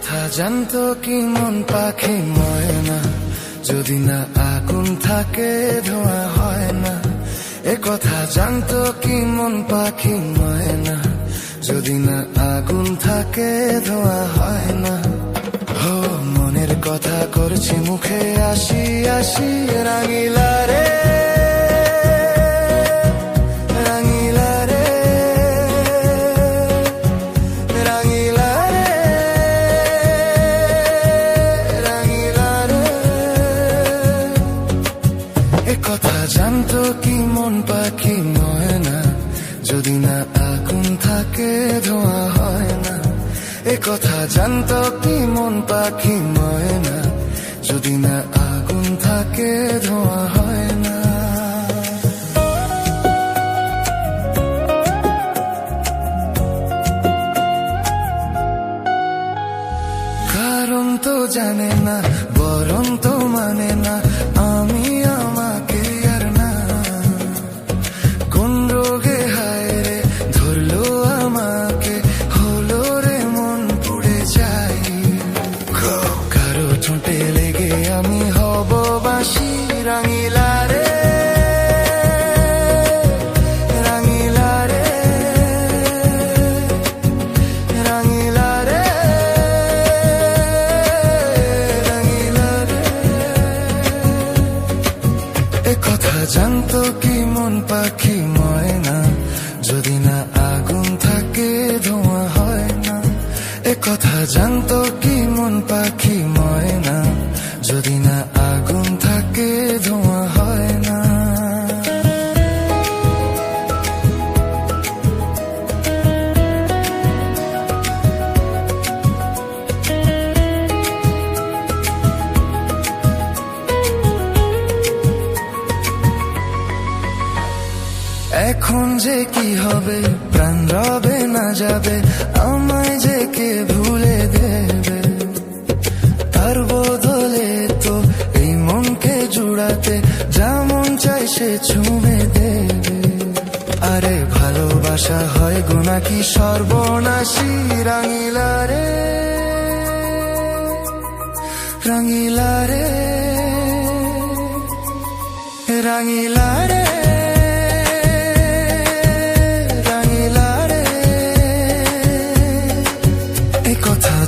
কথা জানতো কি মন পাখি ময়না, যদি না আগুন থাকে ধোঁয়া হয় না। এ কথা জানতো কি মন পাখি ময়না, যদি না আগুন থাকে ধোঁয়া হয় না। হো মনের কথা করছি মুখে আসি আসি, রাঙিলা রে রাঙিলা রে রাঙিলা রে রাঙিলা রে। এ কথা জানতো কি মন পাখি ময়না, যদি না আগুন থাকে ধোঁয়া হয় না। এ কথা জানতো কি মন পাখি ময়না, যদি না আগুন থাকে ধোঁয়া হয় না। কারণ তো জানে না, বরং তো মানে না, আমি আমাকে আর না। কোন রোগে হায় রে ধরলো আমাকে, হলো রে মন পুড়ে যাই। কারো ঠোঁটে লেগে আমি হব বাসি, রাঙিলা রে রাঙিলা রে রাঙিলা রে রাঙিলা রে। এ কথা জানতো কি মন পাখি ময়না, যদি না আগুন থাকে ধোঁয়া হয় না। এ কথা জানতো কি মন পাখি ময়না, যদি না আগুন থাকে ধোঁয়া হয় না। এখন যে কি হবে, প্রাণ রবে না যাবে, আমায় যে কে ভুলে দেবে। তার বদলে তো এই মনকে জুড়াতে যেমন চাই সে ছুঁয়ে দেবে। আরে ভালোবাসা হয় গো নাকি সর্বনাশী, রাঙিলা রে রাঙিলা রে রাঙিলা রে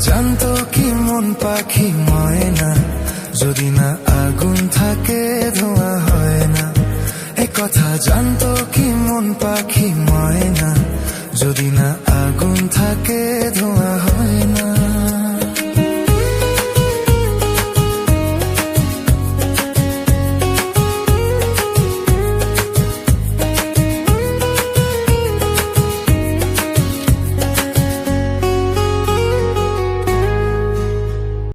জানতো কি মন পাখি ময়না, যদি না আগুন থাকে ধোঁয়া হয় না। এ কথা জানতো কি মন পাখি ময়না, যদি না আগুন থাকে ধোঁয়া হয় না।